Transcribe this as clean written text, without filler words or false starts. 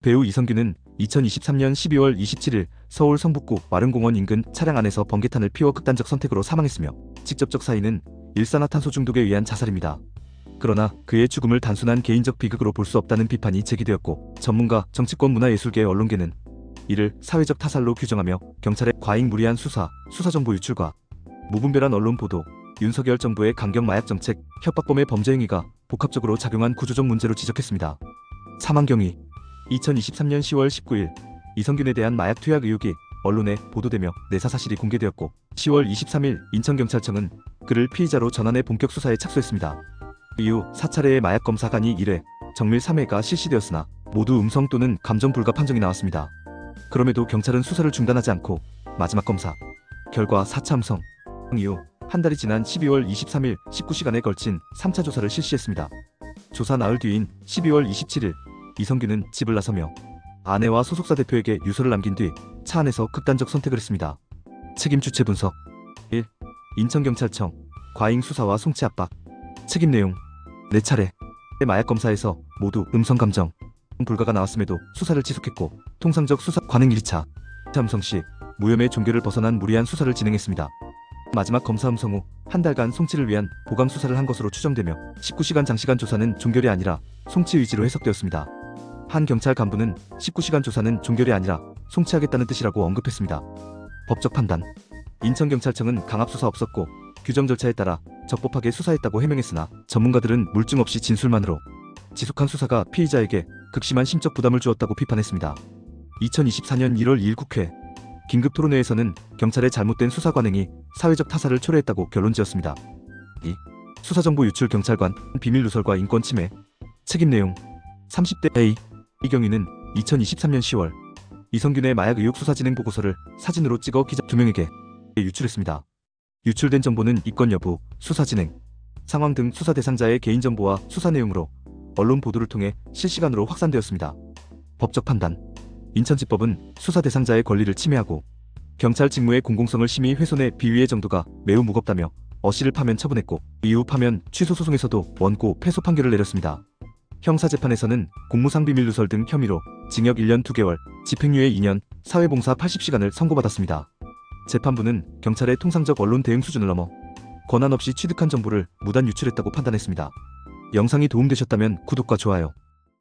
배우 이성균은 2023년 12월 27일 서울 성북구 와릉공원 인근 차량 안에서 번개탄을 피워 극단적 선택으로 사망했으며 직접적 사인은 일산화탄소 중독에 의한 자살입니다. 그러나 그의 죽음을 단순한 개인적 비극으로 볼 수 없다는 비판이 제기되었고, 전문가, 정치권, 문화예술계, 언론계는 이를 사회적 타살로 규정하며 경찰의 과잉 무리한 수사정보 유출과 무분별한 언론 보도, 윤석열 정부의 강경 마약 정책, 협박범의 범죄 행위가 복합적으로 작용한 구조적 문제로 지적했습니다. 사망 경위: 2023년 10월 19일 이성균에 대한 마약 투약 의혹이 언론에 보도되며 내사 사실이 공개되었고, 10월 23일 인천경찰청은 그를 피의자로 전환해 본격 수사에 착수했습니다. 이후 4차례의 마약 검사 간이 1회, 정밀 3회가 실시되었으나 모두 음성 또는 감정 불가 판정이 나왔습니다. 그럼에도 경찰은 수사를 중단하지 않고 마지막 검사 결과 4차 음성 이후 한 달이 지난 12월 23일 19시간에 걸친 3차 조사를 실시했습니다. 조사 나흘 뒤인 12월 27일 이성균은 집을 나서며 아내와 소속사 대표에게 유서를 남긴 뒤 차 안에서 극단적 선택을 했습니다. 책임 주체 분석: 1. 인천경찰청 과잉 수사와 송치 압박. 책임 내용: 4차례 마약 검사에서 모두 음성 감정 불가가 나왔음에도 수사를 지속했고, 통상적 수사 관행 1차 음성 시 무혐의 종결을 벗어난 무리한 수사를 진행했습니다. 마지막 검사 음성 후 한 달간 송치를 위한 보강 수사를 한 것으로 추정되며 19시간 장시간 조사는 종결이 아니라 송치 의지로 해석되었습니다. 한 경찰 간부는 19시간 조사는 종결이 아니라 송치하겠다는 뜻이라고 언급했습니다. 법적 판단: 인천경찰청은 강압 수사 없었고 규정 절차에 따라 적법하게 수사했다고 해명했으나, 전문가들은 물증 없이 진술만으로 지속한 수사가 피의자에게 극심한 심적 부담을 주었다고 비판했습니다. 2024년 1월 2일 국회 긴급토론회에서는 경찰의 잘못된 수사 관행이 사회적 타살을 초래했다고 결론지었습니다. 2. 수사정보 유출 경찰관 비밀 누설과 인권 침해. 책임 내용: 30대 A. 이 경위는 2023년 10월 이성균의 마약 의혹 수사 진행 보고서를 사진으로 찍어 기자 2명에게 유출했습니다. 유출된 정보는 입건 여부, 수사 진행 상황 등 수사 대상자의 개인정보와 수사 내용으로 언론 보도를 통해 실시간으로 확산되었습니다. 법적 판단: 인천지법은 수사 대상자의 권리를 침해하고 경찰 직무의 공공성을 심히 훼손해 비위의 정도가 매우 무겁다며 어씨를 파면 처분했고, 이후 파면 취소 소송에서도 원고 패소 판결을 내렸습니다. 형사재판에서는 공무상 비밀 누설 등 혐의로 징역 1년 2개월, 집행유예 2년, 사회봉사 80시간을 선고받았습니다. 재판부는 경찰의 통상적 언론 대응 수준을 넘어 권한 없이 취득한 정보를 무단 유출했다고 판단했습니다. 영상이 도움되셨다면 구독과 좋아요